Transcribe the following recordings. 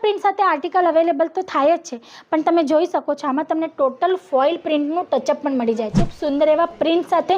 Print સાથે article available તો થાય જ છે, પણ તમે જોઈ શકો છો આમાં તમને ટોટલ ફોઇલ પ્રિન્ટનું ટચઅપ પણ મળી જાય છે, સુંદર એવા પ્રિન્ટ સાથે,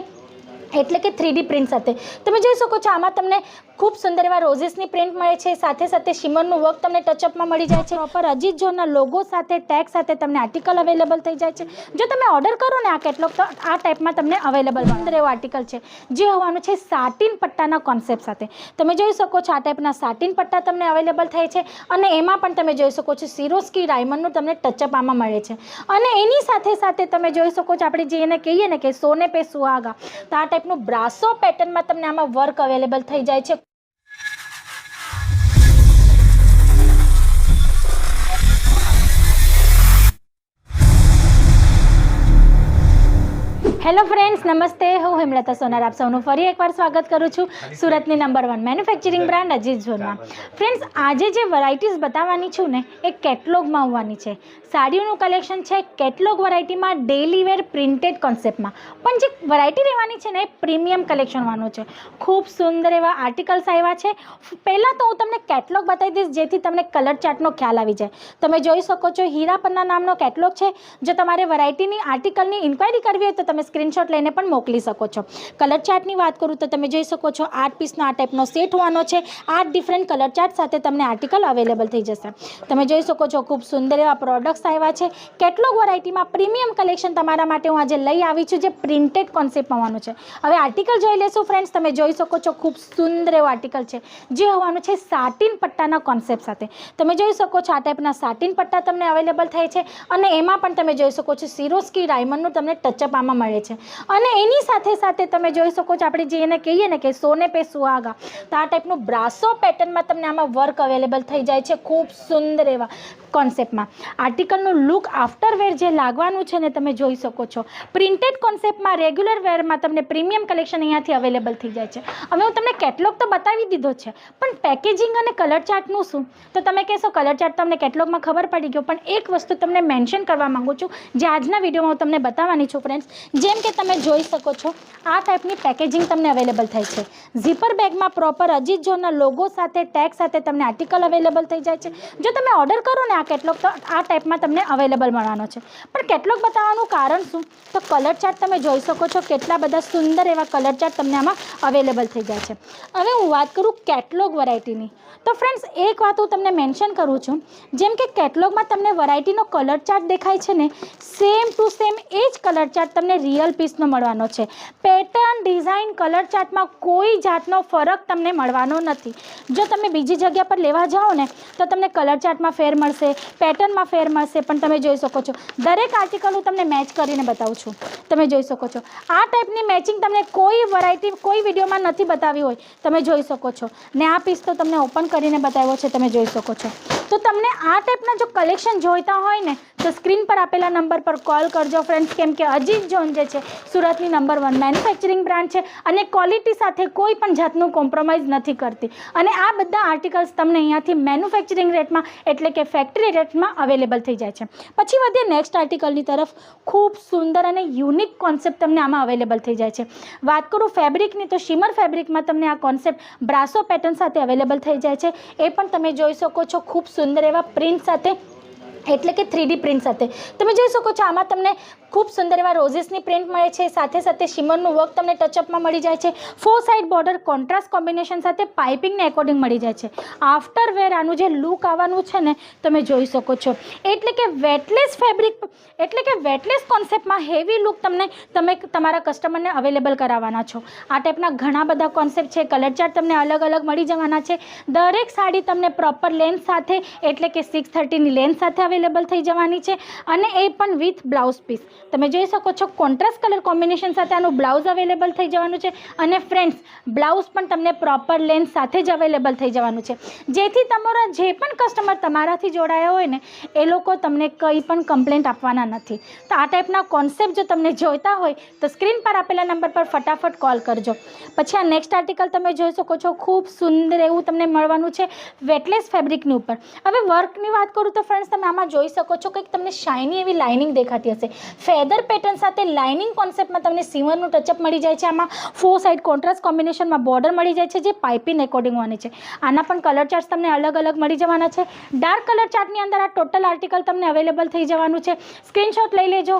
એટલે કે 3D પ્રિન્ટ સાથે. તમે જોઈ શકો છો આમાં તમને ખૂબ સુંદર એવા રોઝિસની પ્રિન્ટ મળે છે, સાથે સાથે શિમરનું વર્ક તમને ટચઅપમાં મળી જાય છે. પ્રોપર અજીત જોનના લોગો સાથે ટેગ સાથે તમને આર્ટિકલ અવેલેબલ થઈ જાય છે. જો તમે ઓર્ડર કરો ને આ કેટલોગ તો આ ટાઈપમાં તમને અવેલેબલ સુંદર એવો આર્ટિકલ છે જે હોવાનું છે સાટિન પટ્ટાના કોન્સેપ્ટ સાથે. તમે જોઈ શકો છો આ ટાઈપના સાટિન પટ્ટા તમને અવેલેબલ થાય છે, અને એમાં પણ તમે જોઈ શકો છો સિરોસ્કી ડાયમંડનું તમને ટચઅપ આમાં મળે છે. અને એની સાથે સાથે તમે જોઈ શકો છો આપણે જે એને કહીએ ને કે સોને પે સુહાગા, તો આ ટાઈપનું બ્રાસો પેટર્નમાં તમને આમાં વર્ક અવેલેબલ થઈ જાય છે. હેલો ફ્રેન્ડ્સ, નમસ્તે. હું હેમલતા સોનાર આપ સૌનું ફરી એકવાર સ્વાગત કરું છું સુરતની નંબર 1 મેન્યુફેક્ચરિંગ બ્રાન્ડ અજીત ઝોનમાં. ફ્રેન્ડ્સ, આજે જે વેરાયટીઝ બતાવવાની છું ને એ કેટલોગમાં આવવાની છે. સાડીઓનું કલેક્શન છે કેટલોગ વેરાયટીમાં, ડેલી વેર પ્રિન્ટેડ કોન્સેપ્ટમાં, પણ જે વેરાયટી રહેવાની છે ને એ પ્રીમિયમ કલેક્શનવાનું છે. ખૂબ સુંદર એવા આર્ટિકલ્સ આવ્યા છે. પહેલાં તો હું તમને કેટલોગ બતાવી દઈશ જેથી તમને કલર ચાર્ટનો ખ્યાલ આવી જાય. તમે જોઈ શકો છો હીરા પન્ના નામનો કેટલોગ છે. જો તમારે વેરાયટીની આર્ટિકલની ઇન્ક્વાયરી કરવી હોય તો તમે સ્ક્રીનશોટ લઈને પણ મોકલી શકો છો. કલર ચાર્ટની વાત કરું તો તમે જોઈ શકો છો 8 પીસનો આ ટાઈપનો સેટ હોવાનો છે. 8 ડિફરન્ટ કલર ચાર્ટ સાથે તમને આર્ટિકલ અવેલેબલ થઈ જશે. તમે જોઈ શકો છો ખૂબ સુંદર એવા પ્રોડક્ટ્સ આવ્યા છે. કેટલોગ વેરાયટીમાં પ્રીમિયમ કલેક્શન તમારા માટે હું આજે લઈ આવી છું જે પ્રિન્ટેડ કોન્સેપ્ટમાં હોવાનું છે. હવે આર્ટિકલ જોઈ લેશું ફ્રેન્ડ્સ. તમે જોઈ શકો છો ખૂબ સુંદર એવો આર્ટિકલ છે જે હોવાનું છે સાટિન પટ્ટાના કોન્સેપ્ટ સાથે. તમે જોઈ શકો છો આ ટાઈપના સાટિન પટ્ટા તમને અવેલેબલ થાય છે, અને એમાં પણ તમે જોઈ શકો છો સિરોસ્કી ડાયમંડનું તમને ટચઅપ આમાં મળે છે. અને એની સાથે સાથે તમે જોઈ શકો છો આપણે જે એને કહીએ ને કે સોને પે સુહાગા, તો આ ટાઈપનું બ્રાસો પેટર્નમાં તમને આમાં વર્ક અવેલેબલ થઈ જાય છે ખૂબ સુંદર એવા કોન્સેપ્ટમાં. આર્ટિકલનું લુક આફ્ટર વેર જે લાગવાનું છે ને તમે જોઈ શકો છો. પ્રિન્ટેડ કોન્સેપ્ટમાં રેગ્યુલર વેરમાં તમને પ્રીમિયમ કલેક્શન અહીંયાથી અવેલેબલ થઈ જાય છે. હવે હું તમને કેટલોગ તો બતાવી દીધો છે, પણ પેકેજિંગ અને કલર ચાર્ટનું શું? તો તમે કહેશો કલર ચાર્ટ તમને કેટલોગમાં ખબર પડી ગયો, પણ એક વસ્તુ તમને મેન્શન કરવા માગું છું જે આજના વિડીયોમાં હું તમને બતાવવાની છું ફ્રેન્ડ્સ. જેમ કે તમે જોઈ શકો છો આ ટાઈપની પેકેજિંગ તમને અવેલેબલ થાય છે. ઝીપર બેગમાં પ્રોપર અજીત જોનના લોગો સાથે ટેગ સાથે તમને આર્ટિકલ અવેલેબલ થઈ જાય છે. જો તમે ઓર્ડર કરો ને આ કેટલોગ તો આ ટાઈપમાં તમને અવેલેબલ મળવાનો છે. પણ કેટલોગ બતાવવાનું કારણ શું? તો કલર ચાર્ટ તમે જોઈ શકો છો કેટલા બધા સુંદર એવા કલર ચાર્ટ તમને આમાં અવેલેબલ થઈ જાય છે. હવે હું વાત કરું કેટલોગ વેરાયટીની, તો ફ્રેન્ડ્સ એક વાત હું તમને મેન્શન કરું છું, જેમ કે કેટલોગમાં તમને વેરાયટીનો કલર ચાર્ટ દેખાય છે ને, સેમ ટુ સેમ એ જ કલર ચાર્ટ તમને રિયલ પીસનો મળવાનો છે. પેટર્ન, ડિઝાઇન, કલર ચાર્ટમાં કોઈ જાતનો ફરક તમને મળવાનો નથી. જો તમે બીજી જગ્યા પર લેવા જાઓ ને તો તમને કલર ચાર્ટમાં ફેર મળશે, પેટર્નમાં ફેર મળશે, પણ તમે જોઈ શકો છો દરેક આર્ટિકલ હું તમને મેચ કરીને બતાવું છું. તમે જોઈ શકો છો આ ટાઈપની મેચિંગ તમને કોઈ વેરાયટી કોઈ વિડીયોમાં નથી બતાવી હોય. તમે જોઈ શકો છો ને આ પીસ તો તમને ઓપન કરીને બતાવ્યો છે. તમે જોઈ શકો છો. તો તમને આ ટાઈપના જો કલેક્શન જોઈતા હોય ને તો સ્ક્રીન પર આપેલા નંબર પર કોલ કરજો ફ્રેન્ડ્સ, કેમ કે અજીત ઝોન જે છે સુરતની નંબર 1 મેન્યુફેક્ચરિંગ બ્રાન્ડ છે અને ક્વોલિટી સાથે કોઈ પણ જાતનું કોમ્પ્રોમાઇઝ નથી કરતી. અને આ બધા આર્ટિકલ્સ તમને અહીંયાથી મેન્યુફેક્ચરિંગ રેટમાં એટલે કે ફેક્ટરી રેટમાં અવેલેબલ થઈ જાય છે. પછી વધીએ નેક્સ્ટ આર્ટિકલની તરફ. ખૂબ સુંદર અને યુનિક કોન્સેપ્ટ તમને આમાં અવેલેબલ થઈ જાય છે. વાત કરું ફેબ્રિકની તો શિમર ફેબ્રિકમાં તમને આ કોન્સેપ્ટ બ્રાસો પેટર્ન સાથે અવેલેબલ થઈ જાય છે. એ પણ તમે જોઈ શકો છો ખૂબ સુંદર એવા પ્રિન્ટ સાથે, એટલે કે 3D પ્રિન્ટ સાથે. તમે જોઈ શકો છો આમાં તમને ખૂબ સુંદર એવા રોઝિસની પ્રિન્ટ મળે છે, સાથે સાથે શિમરનું વર્ક તમને ટચઅપમાં મળી જાય છે. 4 સાઇડ બોર્ડર કોન્ટ્રાસ્ટ કોમ્બિનેશન સાથે પાઇપિંગને એકોર્ડિંગ મળી જાય છે. આફ્ટર વેર આનું જે લુક આવવાનું છે ને તમે જોઈ શકો છો, એટલે કે વેટલેસ ફેબ્રિક, એટલે કે વેટલેસ કોન્સેપ્ટમાં હેવી લુક તમે તમારા કસ્ટમરને અવેલેબલ કરાવવાના છો. આ ટાઈપના ઘણા બધા કોન્સેપ્ટ છે. કલર ચાર્ટ તમને અલગ અલગ મળી જવાના છે. દરેક સાડી તમને પ્રોપર લેન્થ સાથે એટલે કે 630ની લેન્થ સાથે અવેલેબલ થઈ જવાની છે, અને એ પણ વિથ બ્લાઉઝ પીસ. તમે જોઈ શકો છો કોન્ટ્રાસ્ટ કલર કોમ્બિનેશન સાથે આનું બ્લાઉઝ અવેલેબલ થઈ જવાનું છે. અને ફ્રેન્ડ્સ બ્લાઉઝ પણ તમને પ્રોપર લેન્થ સાથે જ અવેલેબલ થઈ જવાનું છે, જેથી તમારા જે પણ કસ્ટમર તમારાથી જોડાયા હોય ને એ લોકો તમને કંઈ પણ કમ્પ્લેન્ટ આપવાના નથી. તો આ ટાઈપના કોન્સેપ્ટ જો તમને જોઈતા હોય તો સ્ક્રીન પર આપેલા નંબર પર ફટાફટ કોલ કરજો. પછી આ નેક્સ્ટ આર્ટિકલ તમે જોઈ શકો છો ખૂબ સુંદર એવું તમને મળવાનું છે વેટલેસ ફેબ્રિકની ઉપર. હવે વર્કની વાત કરું તો ફ્રેન્ડ્સ તમે આમાં જોઈ શકો છો કંઈક તમને શાઇની એવી લાઇનિંગ દેખાતી હશે. ફેદર પેટર્ન સાથે લાઇનિંગ કોન્સેપ્ટમાં તમને સિમરનું ટચઅપ મળી જાય છે. આમાં 4 સાઇડ કોન્ટ્રાસ્ટ કોમ્બિનેશનમાં બોર્ડર મળી જાય છે, જે પાઇપિંગ એકોર્ડિંગ હોવાની છે. આના પણ કલર ચાર્ટ્સ તમને અલગ અલગ મળી જવાના છે. ડાર્ક કલર ચાર્ટની અંદર આ ટોટલ આર્ટિકલ તમને અવેલેબલ થઈ જવાનું છે. સ્ક્રીનશોટ લઈ લેજો.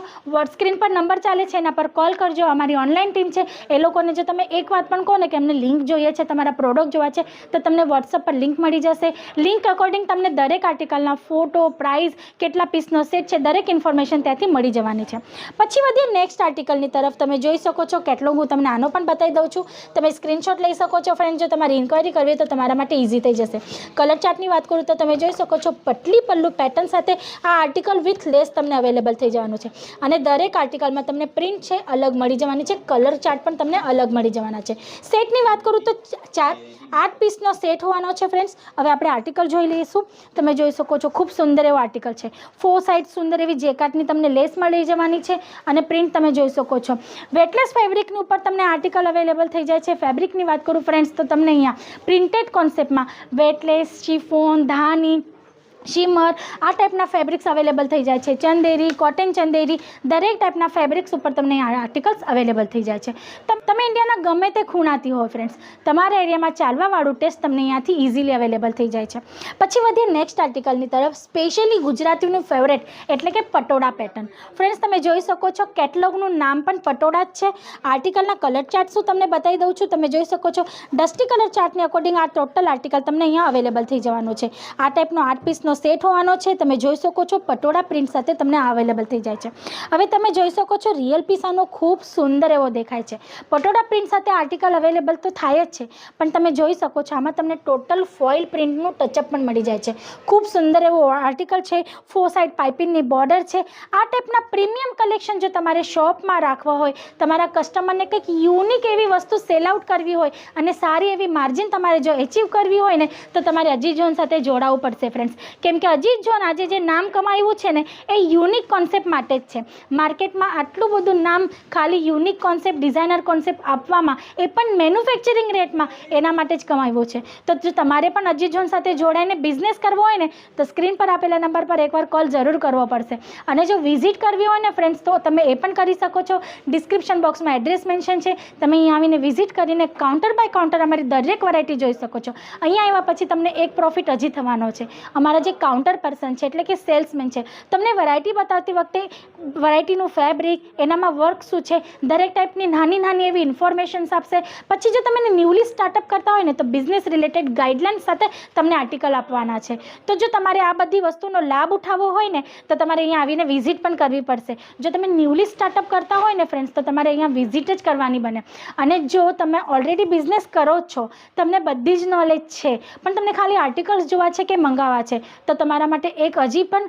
સ્ક્રીન પર નંબર ચાલે છે, એના પર કોલ કરજો. અમારી ઓનલાઈન ટીમ છે, એ લોકોને જો તમે એક વાત પણ કહો ને કે અમને લિંક જોઈએ છે, તમારા પ્રોડક્ટ જોવા છે, તો તમને વોટ્સઅપ પર લિંક મળી જશે. લિંક અકોર્ડિંગ તમને દરેક આર્ટિકલના ફોટો, પ્રાઇસ, કેટલા પીસનો સેટ છે, દરેક ઇન્ફોર્મેશન ત્યાંથી મળી જવાની છે. પછી વધીએ નેક્સ્ટ આર્ટિકલની તરફ. તમે જોઈ શકો છો કેટલોગ હું તમને આનો પણ બતાવી દઉં છું. તમે સ્ક્રીનશોટ લઈ શકો છો ફ્રેન્ડ. જો તમારી ઇન્ક્વાયરી કરવી હોય તો તમારા માટે ઇઝી થઈ જશે. કલર ચાર્ટની વાત કરું તો તમે જોઈ શકો છો પટલી પલ્લુ પેટર્ન સાથે આ આર્ટિકલ વિથ લેસ તમને અવેલેબલ થઈ જવાનું છે. અને દરેક આર્ટિકલમાં તમને પ્રિન્ટ છે અલગ મળી જવાની છે. કલર ચાર્ટ પણ તમને અલગ મળી જવાના છે. સેટની વાત કરું તો 8 પીસનો સેટ હોવાનો છે ફ્રેન્ડ્સ. હવે આપણે આર્ટિકલ જોઈ લઈશું. તમે જોઈ શકો છો ખૂબ સુંદર એવો આર્ટિકલ છે. 4 સાઇડ સુંદર એવી જેકાટની તમને લેસ મળી જવાની છે. અને પ્રિન્ટ તમે જોઈ શકો છો વેટલેસ ફેબ્રિકની ઉપર તમને આર્ટિકલ અવેલેબલ થઈ જાય છે. ફેબ્રિકની વાત કરું ફ્રેન્ડ્સ તો તમને અહીંયા પ્રિન્ટેડ કોન્સેપ્ટમાં વેટલેસ, શિફોન, ધાની, શિમર આ ટાઈપના ફેબ્રિક્સ અવેલેબલ થઈ જાય છે. ચંદેરી, કોટન ચંદેરી, દરેક ટાઈપના ફેબ્રિક્સ ઉપર તમને આ આર્ટિકલ્સ અવેલેબલ થઈ જાય છે. તમે ઇન્ડિયાના ગમે તે ખૂણાથી હોય ફ્રેન્ડ્સ, તમારા એરિયામાં ચાલવાવાળું ટેસ્ટ તમને અહીંયાથી ઇઝીલી અવેલેબલ થઈ જાય છે. પછી વધીએ નેક્સ્ટ આર્ટિકલની તરફ. સ્પેશિયલી ગુજરાતીનું ફેવરેટ એટલે કે પટોળા પેટર્ન. ફ્રેન્ડ્સ તમે જોઈ શકો છો કેટલોગનું નામ પણ પટોળા જ છે. આર્ટિકલના કલર ચાર્ટ શું તમને બતાવી દઉં છું. તમે જોઈ શકો છો ડસ્ટી કલર ચાર્ટની અકોર્ડિંગ આ ટોટલ આર્ટિકલ તમને અહીંયા અવેલેબલ થઈ જવાનું છે. આ ટાઈપનો 8 પીસનો સેટ હોવાનો છે. તમે જોઈ શકો છો પટોળા પ્રિન્ટ સાથે તમને અવેલેબલ થઈ જાય છે. હવે તમે જોઈ શકો છો રિયલ પીસ આનો ખૂબ સુંદર એવો દેખાય છે. પટોળા પ્રિન્ટ સાથે આર્ટિકલ અવેલેબલ તો થાય જ છે, પણ તમે જોઈ શકો છો આમાં તમને ટોટલ ફોઇલ પ્રિન્ટનું ટચઅપ પણ મળી જાય છે. ખૂબ સુંદર એવો આર્ટિકલ છે. 4 સાઇડ પાઇપિંગની બોર્ડર છે. આ ટાઈપના પ્રીમિયમ કલેક્શન જો તમારે શોપમાં રાખવા હોય, તમારા કસ્ટમરને કંઈક યુનિક એવી વસ્તુ સેલ આઉટ કરવી હોય અને સારી એવી માર્જિન તમારે જો એચીવ કરવી હોય ને, તો તમારે અજીત ઝોન સાથે જોડાવવું પડશે ફ્રેન્ડ્સ. કેમ કે અજીત ઝોન આજે જે નામ કમાયું છે ને એ યુનિક કોન્સેપ્ટ માટે જ છે. માર્કેટમાં આટલું બધું નામ ખાલી યુનિક કોન્સેપ્ટ, ડિઝાઇનર કોન્સેપ્ટ આપવામાં, એ પણ મેન્યુફેક્ચરિંગ રેટમાં, એના માટે જ કમાવ્યું છે. તો જો તમારે પણ અજીત ઝોન સાથે જોડાઈને બિઝનેસ કરવો હોય ને, તો સ્ક્રીન પર આપેલા નંબર પર એકવાર કોલ જરૂર કરવો પડશે. અને જો વિઝિટ કરવી હોય ને ફ્રેન્ડ્સ, તો તમે એ પણ કરી શકો છો. ડિસ્ક્રિપ્શન બોક્સમાં એડ્રેસ મેન્શન છે. તમે અહીંયા આવીને વિઝિટ કરીને કાઉન્ટર બાય કાઉન્ટર અમારી દરેક વેરાયટી જોઈ શકો છો. અહીંયા આવ્યા પછી તમને એક પ્રોફિટ હજી થવાનો છે. અમારા જે કાઉન્ટર પર્સન છે એટલે કે સેલ્સમેન છે, તમને વેરાયટી બતાવતી વખતે વેરાયટીનું ફેબ્રિક, એનામાં વર્ક શું છે, દરેક ટાઈપની નાની નાની એવી ઇન્ફોર્મેશન્સ આપશે. પછી જો તમે ન્યૂલી સ્ટાર્ટઅપ કરતા હોય ને, તો બિઝનેસ રિલેટેડ ગાઈડલાઇન્સ સાથે તમને આર્ટિકલ આપવાના છે. તો જો તમારે આ બધી વસ્તુનો લાભ ઉઠાવવો હોય ને, તો તમારે અહીંયા આવીને વિઝિટ પણ કરવી પડશે. જો તમે ન્યૂલી સ્ટાર્ટઅપ કરતા હોય ને ફ્રેન્ડ્સ, તો તમારે અહીંયા વિઝિટ જ કરવાની બને. અને જો તમે ઓલરેડી બિઝનેસ કરો છો, તમને બધી જ નોલેજ છે, પણ તમને ખાલી આર્ટિકલ્સ જોવા છે કે મંગાવવા છે, તો તમારા માટે એક હજી પણ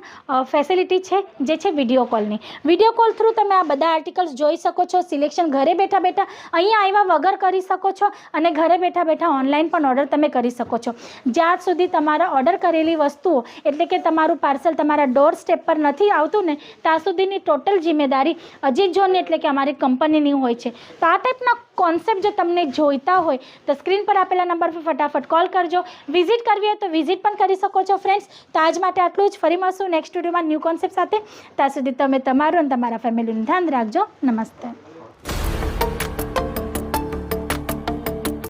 ફેસિલિટી છે, જે છે વિડીયો કોલની. વિડીયો કોલ થ્રુ તમે આ બધા આર્ટિકલ્સ જોઈ શકો છો. સિલેક્શન ઘરે બેઠા બેઠા અહીંયા આવ્યા વગર કરી શકો છો. અને ઘરે બેઠા બેઠા ઓનલાઈન પણ ઓર્ડર તમે કરી શકો છો. જ્યાં સુધી તમારા ઓર્ડર કરેલી વસ્તુઓ એટલે કે તમારું પાર્સલ તમારા ડોર સ્ટેપ પર નથી આવતું ને, ત્યાં સુધીની ટોટલ જિમ્મેદારી અજીત ઝોન એટલે કે અમારી કંપનીની હોય છે. તો આ ટાઈપના કોન્સેપ્ટ જો તમને જોઈતા હોય તો સ્ક્રીન પર આપેલા નંબર પર ફટાફટ કોલ કરજો. વિઝિટ કરવી હોય તો વિઝિટ પણ કરી શકો છો ફ્રેન્ડ્સ. તો આજ માટે આટલું જ. ફરી મળશું નેક્સ્ટ વિડીયોમાં ન્યૂ કોન્સેપ્ટ સાથે. ત્યાં સુધી તમે તમારું અને તમારા ફેમિલીનું ધ્યાન રાખજો. નમસ્તે.